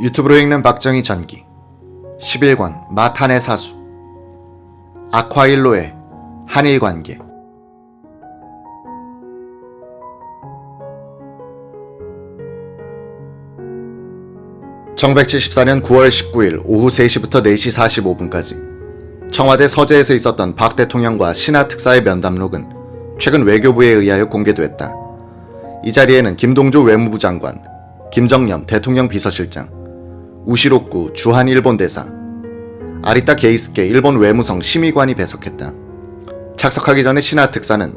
유튜브로 읽는 박정희 전기 11권 마탄의 사수 아콰일로의 한일관계. (1974년 9월 19일) 오후 3시부터 4시 45분까지 청와대 서재에서 있었던 박 대통령과 신하 특사의 면담록은 최근 외교부에 의하여 공개됐다. 이 자리에는 김동조 외무부 장관, 김정념 대통령 비서실장, 우시로쿠 주한 일본 대사, 아리타 게이스케 일본 외무성 심의관이 배석했다. 착석하기 전에 신하 특사는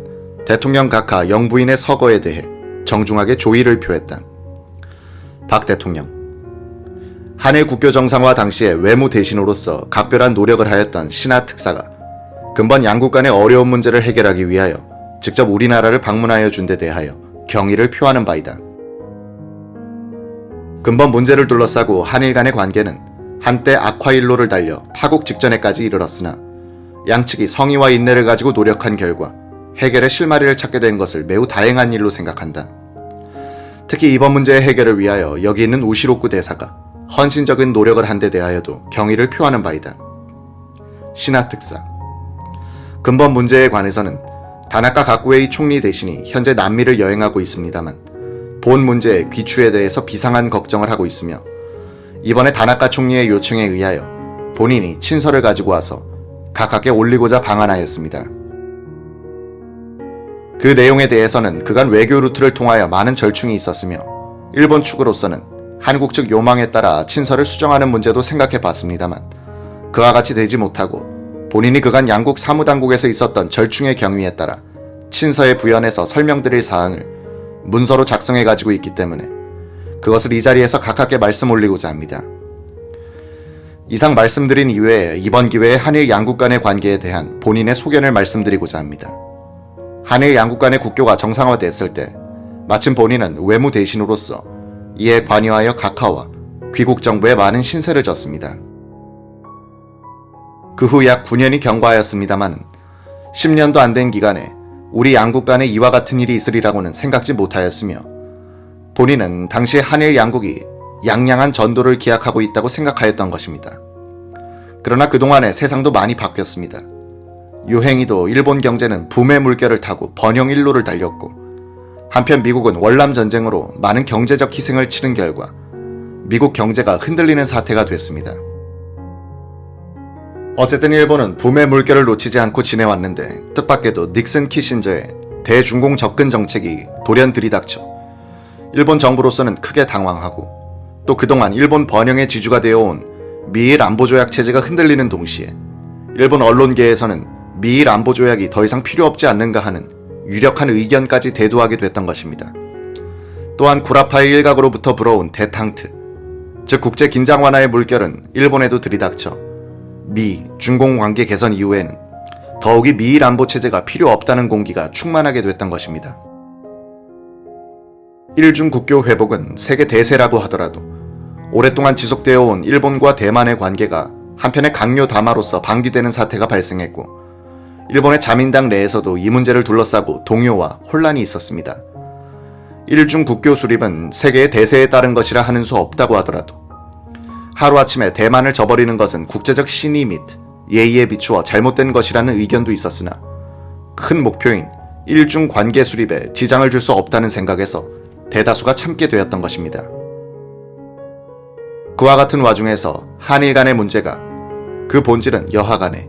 대통령 각하 영부인의 서거에 대해 정중하게 조의를 표했다. 박 대통령, 한일 국교 정상화 당시에 외무 대신으로서 각별한 노력을 하였던 신하 특사가 근본 양국 간의 어려운 문제를 해결하기 위하여 직접 우리나라를 방문하여 준 데 대하여 경의를 표하는 바이다. 근본 문제를 둘러싸고 한일 간의 관계는 한때 아콰일로를 달려 파국 직전에까지 이르렀으나 양측이 성의와 인내를 가지고 노력한 결과 해결의 실마리를 찾게 된 것을 매우 다행한 일로 생각한다. 특히 이번 문제의 해결을 위하여 여기 있는 우시로쿠 대사가 헌신적인 노력을 한 데 대하여도 경의를 표하는 바이다. 신하 특사, 근본 문제에 관해서는 다나카 가쿠에이 총리 대신이 현재 남미를 여행하고 있습니다만 본 문제의 귀추에 대해서 비상한 걱정을 하고 있으며 이번에 다나카 총리의 요청에 의하여 본인이 친서를 가지고 와서 각하께 올리고자 방한하였습니다. 그 내용에 대해서는 그간 외교 루트를 통하여 많은 절충이 있었으며 일본 측으로서는 한국 측 요망에 따라 친서를 수정하는 문제도 생각해 봤습니다만 그와 같이 되지 못하고 본인이 그간 양국 사무당국에서 있었던 절충의 경위에 따라 친서에 부연해서 설명드릴 사항을 문서로 작성해 가지고 있기 때문에 그것을 이 자리에서 각하께 말씀 올리고자 합니다. 이상 말씀드린 이외에 이번 기회에 한일 양국 간의 관계에 대한 본인의 소견을 말씀드리고자 합니다. 한일 양국 간의 국교가 정상화됐을 때 마침 본인은 외무 대신으로서 이에 관여하여 각하와 귀국 정부에 많은 신세를 졌습니다. 그 후 약 9년이 경과하였습니다만 10년도 안 된 기간에 우리 양국 간에 이와 같은 일이 있으리라고는 생각지 못하였으며 본인은 당시 한일 양국이 양양한 전도를 기약하고 있다고 생각하였던 것입니다. 그러나 그동안에 세상도 많이 바뀌었습니다. 유행이도 일본 경제는 붐의 물결을 타고 번영일로를 달렸고 한편 미국은 월남 전쟁으로 많은 경제적 희생을 치른 결과 미국 경제가 흔들리는 사태가 됐습니다. 어쨌든 일본은 붐의 물결을 놓치지 않고 지내왔는데 뜻밖에도 닉슨 키신저의 대중공 접근 정책이 돌연 들이닥쳐 일본 정부로서는 크게 당황하고 또 그동안 일본 번영의 지주가 되어온 미일 안보조약 체제가 흔들리는 동시에 일본 언론계에서는 미일 안보조약이 더 이상 필요 없지 않는가 하는 유력한 의견까지 대두하게 됐던 것입니다. 또한 구라파의 일각으로부터 불어온 대탕트, 즉 국제 긴장 완화의 물결은 일본에도 들이닥쳐 미, 중공 관계 개선 이후에는 더욱이 미일 안보 체제가 필요 없다는 공기가 충만하게 됐던 것입니다. 일중 국교 회복은 세계 대세라고 하더라도 오랫동안 지속되어 온 일본과 대만의 관계가 한편의 강요 담화로서 방기되는 사태가 발생했고 일본의 자민당 내에서도 이 문제를 둘러싸고 동요와 혼란이 있었습니다. 일중 국교 수립은 세계의 대세에 따른 것이라 하는 수 없다고 하더라도 하루아침에 대만을 저버리는 것은 국제적 신의 및 예의에 비추어 잘못된 것이라는 의견도 있었으나 큰 목표인 일중 관계 수립에 지장을 줄 수 없다는 생각에서 대다수가 참게 되었던 것입니다. 그와 같은 와중에서 한일 간의 문제가 그 본질은 여하간에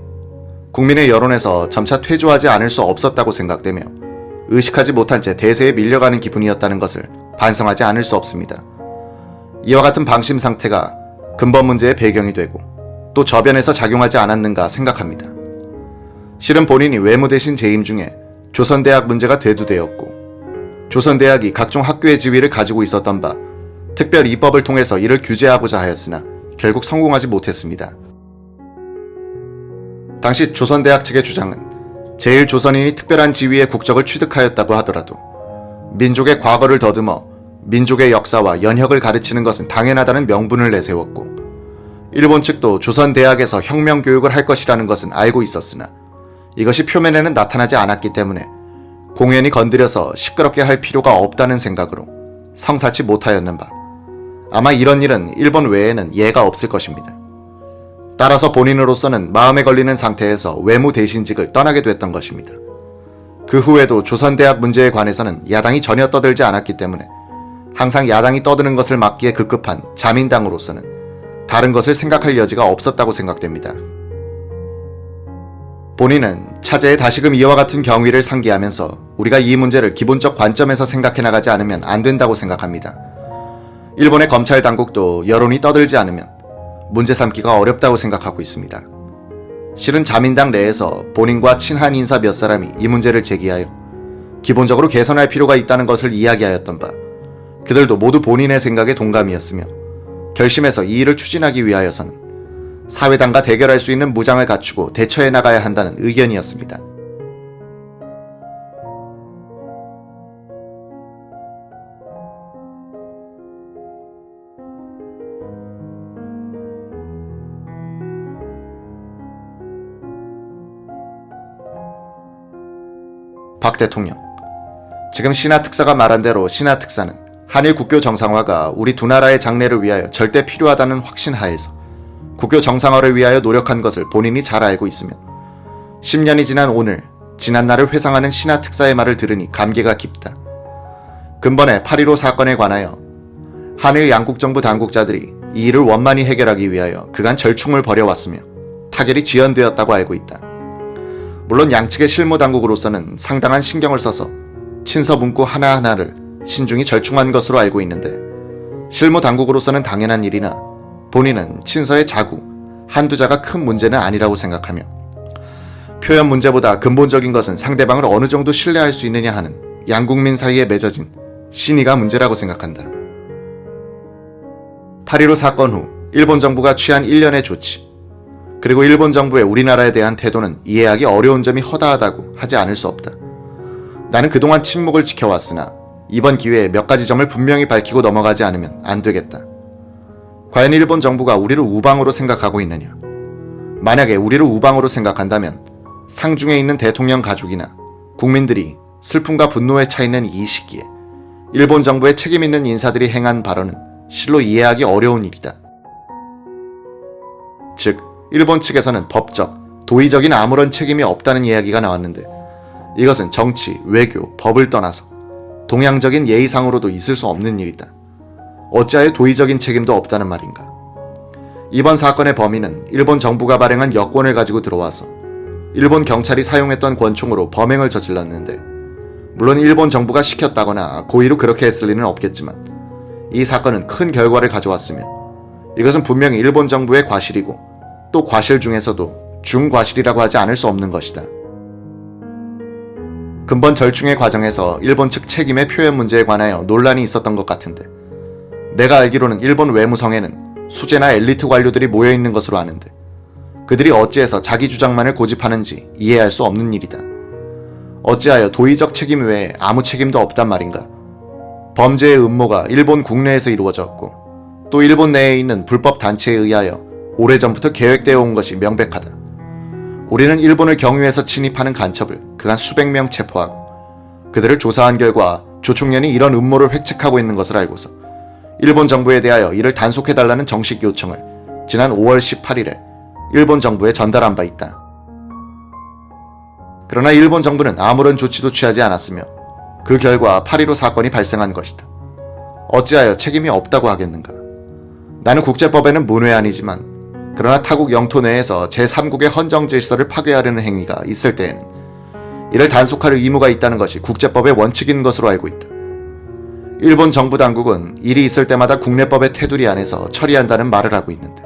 국민의 여론에서 점차 퇴조하지 않을 수 없었다고 생각되며 의식하지 못한 채 대세에 밀려가는 기분이었다는 것을 반성하지 않을 수 없습니다. 이와 같은 방심 상태가 근본 문제의 배경이 되고 또 저변에서 작용하지 않았는가 생각합니다. 실은 본인이 외무 대신 재임 중에 조선대학 문제가 대두되었고 조선대학이 각종 학교의 지위를 가지고 있었던 바 특별 입법을 통해서 이를 규제하고자 하였으나 결국 성공하지 못했습니다. 당시 조선대학 측의 주장은 제일 조선인이 특별한 지위의 국적을 취득하였다고 하더라도 민족의 과거를 더듬어 민족의 역사와 연혁을 가르치는 것은 당연하다는 명분을 내세웠고 일본 측도 조선대학에서 혁명교육을 할 것이라는 것은 알고 있었으나 이것이 표면에는 나타나지 않았기 때문에 공연히 건드려서 시끄럽게 할 필요가 없다는 생각으로 성사치 못하였는 바 아마 이런 일은 일본 외에는 예가 없을 것입니다. 따라서 본인으로서는 마음에 걸리는 상태에서 외무 대신직을 떠나게 됐던 것입니다. 그 후에도 조선대학 문제에 관해서는 야당이 전혀 떠들지 않았기 때문에 항상 야당이 떠드는 것을 막기에 급급한 자민당으로서는 다른 것을 생각할 여지가 없었다고 생각됩니다. 본인은 차제에 다시금 이와 같은 경위를 상기하면서 우리가 이 문제를 기본적 관점에서 생각해 나가지 않으면 안 된다고 생각합니다. 일본의 검찰 당국도 여론이 떠들지 않으면 문제 삼기가 어렵다고 생각하고 있습니다. 실은 자민당 내에서 본인과 친한 인사 몇 사람이 이 문제를 제기하여 기본적으로 개선할 필요가 있다는 것을 이야기하였던 바, 그들도 모두 본인의 생각에 동감이었으며 결심해서 이 일을 추진하기 위하여서는 사회당과 대결할 수 있는 무장을 갖추고 대처해 나가야 한다는 의견이었습니다. 박 대통령, 지금 신하 특사가 말한 대로 신하 특사는 한일 국교 정상화가 우리 두 나라의 장래를 위하여 절대 필요하다는 확신 하에서 국교 정상화를 위하여 노력한 것을 본인이 잘 알고 있으며 10년이 지난 오늘 지난날을 회상하는 신하 특사의 말을 들으니 감개가 깊다. 근본에 8.15 사건에 관하여 한일 양국정부 당국자들이 이 일을 원만히 해결하기 위하여 그간 절충을 벌여왔으며 타결이 지연되었다고 알고 있다. 물론 양측의 실무당국으로서는 상당한 신경을 써서 친서 문구 하나하나를 신중히 절충한 것으로 알고 있는데 실무당국으로서는 당연한 일이나 본인은 친서의 자구, 한두 자가 큰 문제는 아니라고 생각하며 표현 문제보다 근본적인 것은 상대방을 어느 정도 신뢰할 수 있느냐 하는 양국민 사이에 맺어진 신의가 문제라고 생각한다. 8.15 사건 후 일본 정부가 취한 일련의 조치, 그리고 일본 정부의 우리나라에 대한 태도는 이해하기 어려운 점이 허다하다고 하지 않을 수 없다. 나는 그동안 침묵을 지켜왔으나 이번 기회에 몇 가지 점을 분명히 밝히고 넘어가지 않으면 안 되겠다. 과연 일본 정부가 우리를 우방으로 생각하고 있느냐? 만약에 우리를 우방으로 생각한다면 상중에 있는 대통령 가족이나 국민들이 슬픔과 분노에 차 있는 이 시기에 일본 정부의 책임 있는 인사들이 행한 발언은 실로 이해하기 어려운 일이다. 즉, 일본 측에서는 법적, 도의적인 아무런 책임이 없다는 이야기가 나왔는데 이것은 정치, 외교, 법을 떠나서 동양적인 예의상으로도 있을 수 없는 일이다. 어찌하여 도의적인 책임도 없다는 말인가? 이번 사건의 범인은 일본 정부가 발행한 여권을 가지고 들어와서 일본 경찰이 사용했던 권총으로 범행을 저질렀는데 물론 일본 정부가 시켰다거나 고의로 그렇게 했을 리는 없겠지만 이 사건은 큰 결과를 가져왔으며 이것은 분명히 일본 정부의 과실이고 또 과실 중에서도 중과실이라고 하지 않을 수 없는 것이다. 근본 절충의 과정에서 일본 측 책임의 표현 문제에 관하여 논란이 있었던 것 같은데 내가 알기로는 일본 외무성에는 수재나 엘리트 관료들이 모여있는 것으로 아는데 그들이 어찌해서 자기 주장만을 고집하는지 이해할 수 없는 일이다. 어찌하여 도의적 책임 외에 아무 책임도 없단 말인가? 범죄의 음모가 일본 국내에서 이루어졌고 또 일본 내에 있는 불법 단체에 의하여 오래전부터 계획되어 온 것이 명백하다. 우리는 일본을 경유해서 침입하는 간첩을 그간 수백 명 체포하고 그들을 조사한 결과 조총련이 이런 음모를 획책하고 있는 것을 알고서 일본 정부에 대하여 이를 단속해달라는 정식 요청을 지난 5월 18일에 일본 정부에 전달한 바 있다. 그러나 일본 정부는 아무런 조치도 취하지 않았으며 그 결과 8.15 사건이 발생한 것이다. 어찌하여 책임이 없다고 하겠는가? 나는 국제법에는 문외한이지만 그러나 타국 영토 내에서 제3국의 헌정 질서를 파괴하려는 행위가 있을 때에는 이를 단속할 의무가 있다는 것이 국제법의 원칙인 것으로 알고 있다. 일본 정부 당국은 일이 있을 때마다 국내법의 테두리 안에서 처리한다는 말을 하고 있는데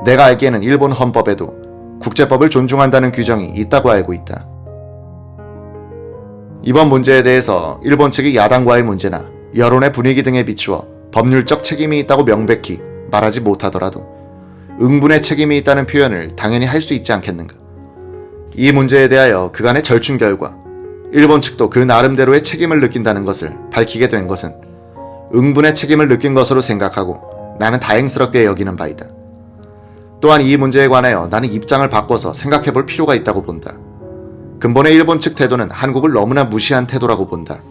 내가 알기에는 일본 헌법에도 국제법을 존중한다는 규정이 있다고 알고 있다. 이번 문제에 대해서 일본 측이 야당과의 문제나 여론의 분위기 등에 비추어 법률적 책임이 있다고 명백히 말하지 못하더라도 응분의 책임이 있다는 표현을 당연히 할 수 있지 않겠는가. 이 문제에 대하여 그간의 절충 결과 일본 측도 그 나름대로의 책임을 느낀다는 것을 밝히게 된 것은 응분의 책임을 느낀 것으로 생각하고 나는 다행스럽게 여기는 바이다. 또한 이 문제에 관하여 나는 입장을 바꿔서 생각해 볼 필요가 있다고 본다. 근본의 일본 측 태도는 한국을 너무나 무시한 태도라고 본다.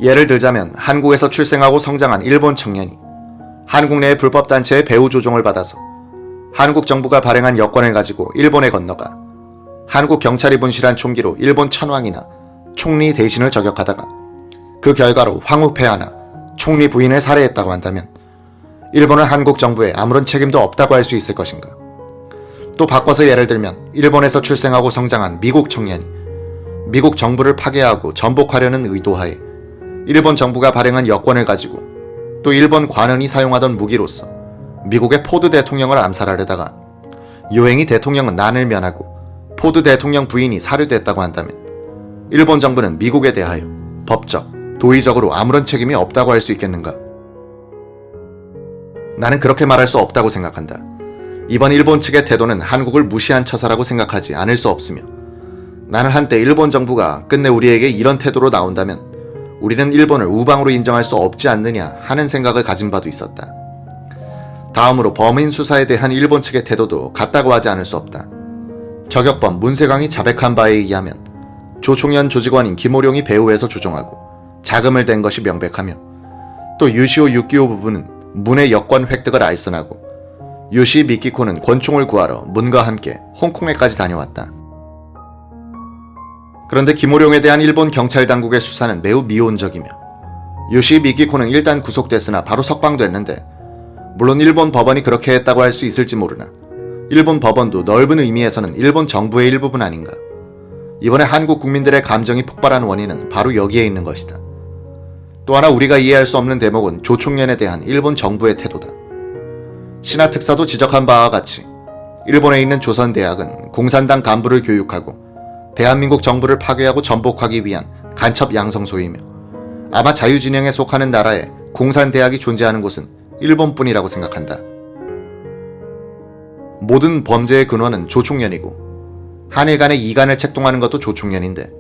예를 들자면 한국에서 출생하고 성장한 일본 청년이 한국 내의 불법단체의 배후 조종을 받아서 한국 정부가 발행한 여권을 가지고 일본에 건너가 한국 경찰이 분실한 총기로 일본 천황이나 총리 대신을 저격하다가 그 결과로 황후폐하나 총리 부인을 살해했다고 한다면 일본은 한국 정부에 아무런 책임도 없다고 할 수 있을 것인가? 또 바꿔서 예를 들면 일본에서 출생하고 성장한 미국 청년이 미국 정부를 파괴하고 전복하려는 의도하에 일본 정부가 발행한 여권을 가지고 또 일본 관원이 사용하던 무기로서 미국의 포드 대통령을 암살하려다가 요행이 대통령은 난을 면하고 포드 대통령 부인이 사료됐다고 한다면 일본 정부는 미국에 대하여 법적, 도의적으로 아무런 책임이 없다고 할 수 있겠는가? 나는 그렇게 말할 수 없다고 생각한다. 이번 일본 측의 태도는 한국을 무시한 처사라고 생각하지 않을 수 없으며 나는 한때 일본 정부가 끝내 우리에게 이런 태도로 나온다면 우리는 일본을 우방으로 인정할 수 없지 않느냐 하는 생각을 가진 바도 있었다. 다음으로 범인 수사에 대한 일본 측의 태도도 같다고 하지 않을 수 없다. 저격범 문세광이 자백한 바에 의하면 조총련 조직원인 김호룡이 배후에서 조종하고 자금을 댄 것이 명백하며 또 유시오 유키오 부부는 문의 여권 획득을 알선하고 요시 미키코는 권총을 구하러 문과 함께 홍콩에까지 다녀왔다. 그런데 김호룡에 대한 일본 경찰 당국의 수사는 매우 미온적이며 요시 미키코는 일단 구속됐으나 바로 석방됐는데 물론 일본 법원이 그렇게 했다고 할 수 있을지 모르나 일본 법원도 넓은 의미에서는 일본 정부의 일부분 아닌가. 이번에 한국 국민들의 감정이 폭발한 원인은 바로 여기에 있는 것이다. 또 하나 우리가 이해할 수 없는 대목은 조총련에 대한 일본 정부의 태도다. 신하 특사도 지적한 바와 같이 일본에 있는 조선대학은 공산당 간부를 교육하고 대한민국 정부를 파괴하고 전복하기 위한 간첩 양성소이며 아마 자유진영에 속하는 나라에 공산대학이 존재하는 곳은 일본뿐이라고 생각한다. 모든 범죄의 근원은 조총련이고 한일 간의 이간을 책동하는 것도 조총련인데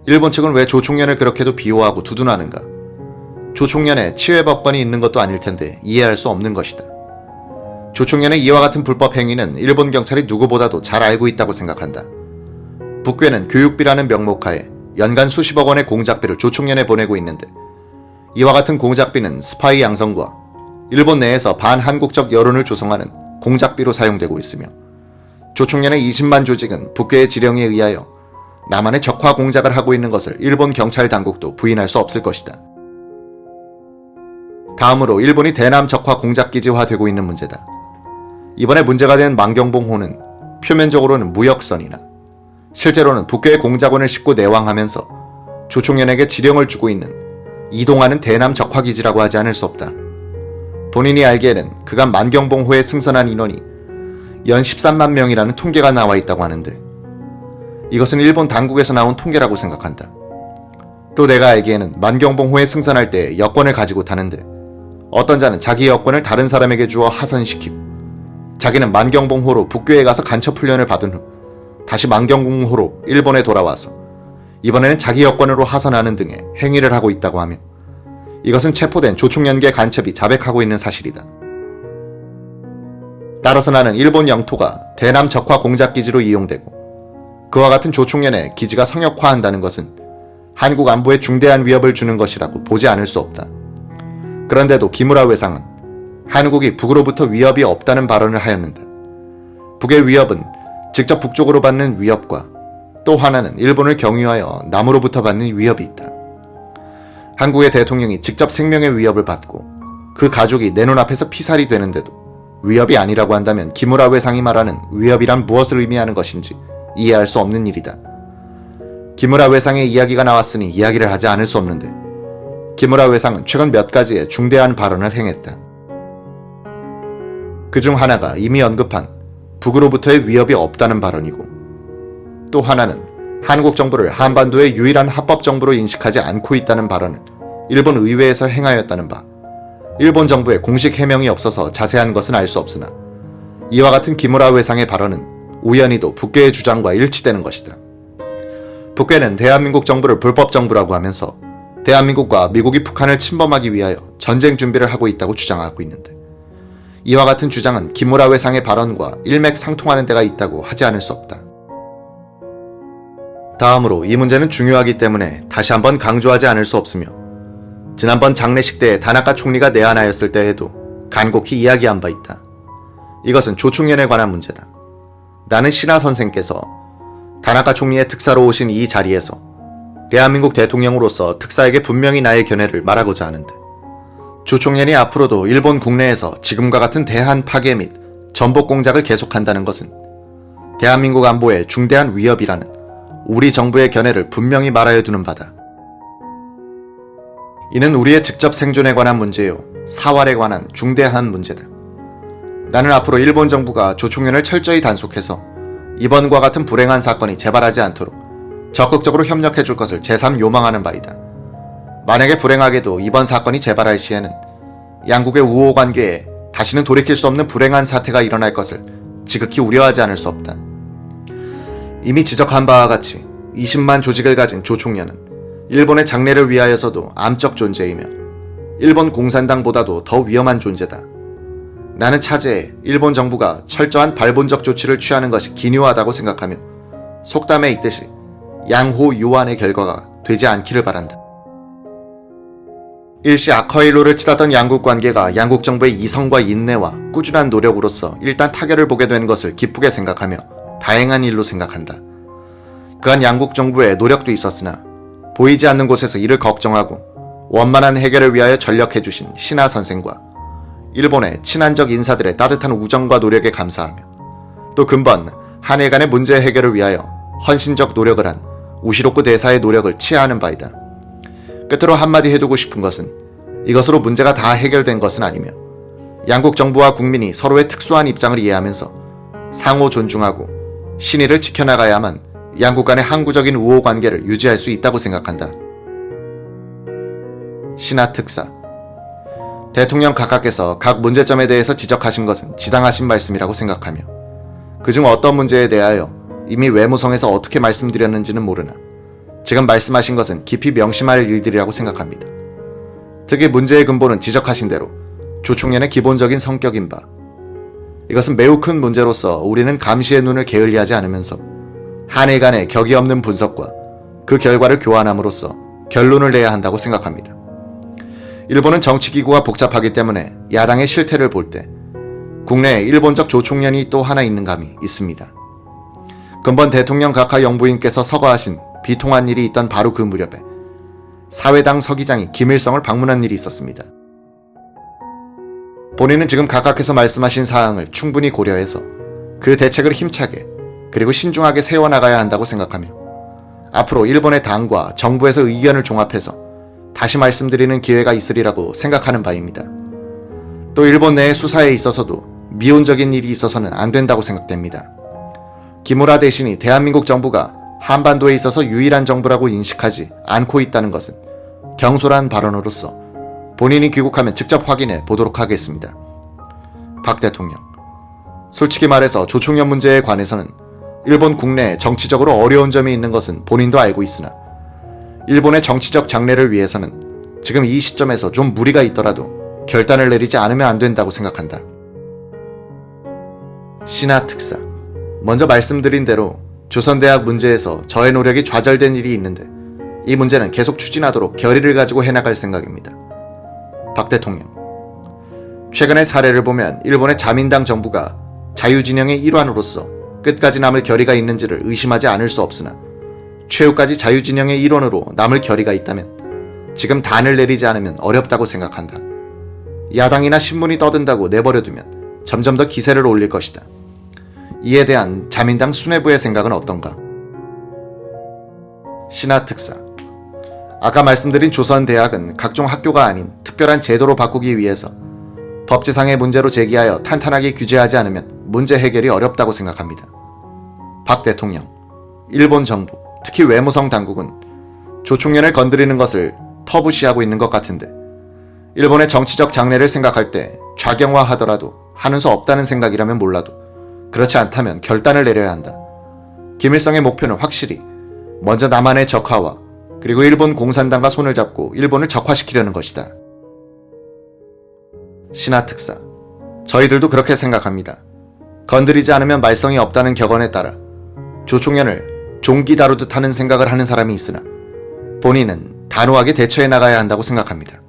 일본 측은 왜 조총련을 그렇게도 비호하고 두둔하는가? 조총련에 치외법권이 있는 것도 아닐 텐데 이해할 수 없는 것이다. 조총련의 이와 같은 불법 행위는 일본 경찰이 누구보다도 잘 알고 있다고 생각한다. 북괴는 교육비라는 명목하에 연간 수십억 원의 공작비를 조총련에 보내고 있는데 이와 같은 공작비는 스파이 양성과 일본 내에서 반한국적 여론을 조성하는 공작비로 사용되고 있으며 조총련의 20만 조직은 북괴의 지령에 의하여 남한의 적화 공작을 하고 있는 것을 일본 경찰 당국도 부인할 수 없을 것이다. 다음으로 일본이 대남 적화 공작기지화되고 있는 문제다. 이번에 문제가 된 만경봉호는 표면적으로는 무역선이나 실제로는 북괴의 공작원을 싣고 내왕하면서 조총련에게 지령을 주고 있는 이동하는 대남 적화기지라고 하지 않을 수 없다. 본인이 알기에는 그간 만경봉호에 승선한 인원이 연 13만 명이라는 통계가 나와 있다고 하는데 이것은 일본 당국에서 나온 통계라고 생각한다. 또 내가 알기에는 만경봉호에 승선할 때 여권을 가지고 타는데 어떤 자는 자기 여권을 다른 사람에게 주어 하선시키고 자기는 만경봉호로 북괴에 가서 간첩 훈련을 받은 후 다시 만경봉호로 일본에 돌아와서 이번에는 자기 여권으로 하선하는 등의 행위를 하고 있다고 하며 이것은 체포된 조총련계 간첩이 자백하고 있는 사실이다. 따라서 나는 일본 영토가 대남 적화 공작기지로 이용되고 그와 같은 조총련의 기지가 성역화한다는 것은 한국 안보에 중대한 위협을 주는 것이라고 보지 않을 수 없다. 그런데도 기무라 외상은 한국이 북으로부터 위협이 없다는 발언을 하였는데 북의 위협은 직접 북쪽으로 받는 위협과 또 하나는 일본을 경유하여 남으로부터 받는 위협이 있다. 한국의 대통령이 직접 생명의 위협을 받고 그 가족이 내 눈앞에서 피살이 되는데도 위협이 아니라고 한다면 기무라 외상이 말하는 위협이란 무엇을 의미하는 것인지 이해할 수 없는 일이다. 기무라 외상의 이야기가 나왔으니 이야기를 하지 않을 수 없는데 기무라 외상은 최근 몇 가지의 중대한 발언을 행했다. 그중 하나가 이미 언급한 북으로부터의 위협이 없다는 발언이고 또 하나는 한국 정부를 한반도의 유일한 합법 정부로 인식하지 않고 있다는 발언을 일본 의회에서 행하였다는 바. 일본 정부의 공식 해명이 없어서 자세한 것은 알 수 없으나 이와 같은 기무라 외상의 발언은 우연히도 북괴의 주장과 일치되는 것이다. 북괴는 대한민국 정부를 불법 정부라고 하면서 대한민국과 미국이 북한을 침범하기 위하여 전쟁 준비를 하고 있다고 주장하고 있는데 이와 같은 주장은 기무라 외상의 발언과 일맥상통하는 데가 있다고 하지 않을 수 없다. 다음으로 이 문제는 중요하기 때문에 다시 한번 강조하지 않을 수 없으며 지난번 장례식 때 다나카 총리가 내한하였을 때에도 간곡히 이야기한 바 있다. 이것은 조총련에 관한 문제다. 나는 신하 선생께서 다나카 총리의 특사로 오신 이 자리에서 대한민국 대통령으로서 특사에게 분명히 나의 견해를 말하고자 하는데, 조총련이 앞으로도 일본 국내에서 지금과 같은 대한 파괴 및 전복 공작을 계속한다는 것은 대한민국 안보에 중대한 위협이라는 우리 정부의 견해를 분명히 말하여 두는 바다. 이는 우리의 직접 생존에 관한 문제요, 사활에 관한 중대한 문제다. 나는 앞으로 일본 정부가 조총련을 철저히 단속해서 이번과 같은 불행한 사건이 재발하지 않도록 적극적으로 협력해 줄 것을 재삼 요망하는 바이다. 만약에 불행하게도 이번 사건이 재발할 시에는 양국의 우호 관계에 다시는 돌이킬 수 없는 불행한 사태가 일어날 것을 지극히 우려하지 않을 수 없다. 이미 지적한 바와 같이 20만 조직을 가진 조총련은 일본의 장래를 위하여서도 암적 존재이며 일본 공산당보다도 더 위험한 존재다. 나는 차제에 일본 정부가 철저한 발본적 조치를 취하는 것이 기묘하다고 생각하며 속담에 있듯이 양호유안의 결과가 되지 않기를 바란다. 일시 악화일로를 치닫던 양국 관계가 양국 정부의 이성과 인내와 꾸준한 노력으로서 일단 타결을 보게 된 것을 기쁘게 생각하며 다행한 일로 생각한다. 그한 양국 정부의 노력도 있었으나 보이지 않는 곳에서 이를 걱정하고 원만한 해결을 위하여 전력해주신 신하 선생과 일본의 친한적 인사들의 따뜻한 우정과 노력에 감사하며 또 근본 한일 간의 문제 해결을 위하여 헌신적 노력을 한 우시로쿠 대사의 노력을 치하하는 바이다. 끝으로 한마디 해두고 싶은 것은 이것으로 문제가 다 해결된 것은 아니며 양국 정부와 국민이 서로의 특수한 입장을 이해하면서 상호 존중하고 신의를 지켜나가야만 양국 간의 항구적인 우호 관계를 유지할 수 있다고 생각한다. 신하 특사. 대통령 각하께서 각 문제점에 대해서 지적하신 것은 지당하신 말씀이라고 생각하며 그중 어떤 문제에 대하여 이미 외무성에서 어떻게 말씀드렸는지는 모르나 지금 말씀하신 것은 깊이 명심할 일들이라고 생각합니다. 특히 문제의 근본은 지적하신 대로 조총련의 기본적인 성격인 바, 이것은 매우 큰 문제로서 우리는 감시의 눈을 게을리하지 않으면서 한일 간의 격이 없는 분석과 그 결과를 교환함으로써 결론을 내야 한다고 생각합니다. 일본은 정치기구가 복잡하기 때문에 야당의 실태를 볼 때 국내에 일본적 조총련이 또 하나 있는 감이 있습니다. 근본 대통령 각하 영부인께서 서거하신 비통한 일이 있던 바로 그 무렵에 사회당 서기장이 김일성을 방문한 일이 있었습니다. 본인은 지금 각하께서 말씀하신 사항을 충분히 고려해서 그 대책을 힘차게 그리고 신중하게 세워나가야 한다고 생각하며 앞으로 일본의 당과 정부에서 의견을 종합해서 다시 말씀드리는 기회가 있으리라고 생각하는 바입니다. 또 일본 내의 수사에 있어서도 미온적인 일이 있어서는 안 된다고 생각됩니다. 기무라 대신이 대한민국 정부가 한반도에 있어서 유일한 정부라고 인식하지 않고 있다는 것은 경솔한 발언으로서 본인이 귀국하면 직접 확인해 보도록 하겠습니다. 박 대통령, 솔직히 말해서 조총련 문제에 관해서는 일본 국내에 정치적으로 어려운 점이 있는 것은 본인도 알고 있으나 일본의 정치적 장래를 위해서는 지금 이 시점에서 좀 무리가 있더라도 결단을 내리지 않으면 안 된다고 생각한다. 신하 특사. 먼저 말씀드린 대로 조선대학 문제에서 저의 노력이 좌절된 일이 있는데 이 문제는 계속 추진하도록 결의를 가지고 해나갈 생각입니다. 박 대통령, 최근의 사례를 보면 일본의 자민당 정부가 자유진영의 일환으로서 끝까지 남을 결의가 있는지를 의심하지 않을 수 없으나 최후까지 자유진영의 일원으로 남을 결의가 있다면 지금 단을 내리지 않으면 어렵다고 생각한다. 야당이나 신문이 떠든다고 내버려두면 점점 더 기세를 올릴 것이다. 이에 대한 자민당 수뇌부의 생각은 어떤가? 신하 특사. 아까 말씀드린 조선대학은 각종 학교가 아닌 특별한 제도로 바꾸기 위해서 법제상의 문제로 제기하여 탄탄하게 규제하지 않으면 문제 해결이 어렵다고 생각합니다. 박 대통령, 일본 정부, 특히 외무성 당국은 조총련을 건드리는 것을 터부시하고 있는 것 같은데 일본의 정치적 장래를 생각할 때 좌경화하더라도 하는 수 없다는 생각이라면 몰라도 그렇지 않다면 결단을 내려야 한다. 김일성의 목표는 확실히 먼저 남한의 적화와 그리고 일본 공산당과 손을 잡고 일본을 적화시키려는 것이다. 신하 특사. 저희들도 그렇게 생각합니다. 건드리지 않으면 말썽이 없다는 격언에 따라 조총련을 종기 다루듯 하는 생각을 하는 사람이 있으나 본인은 단호하게 대처해 나가야 한다고 생각합니다.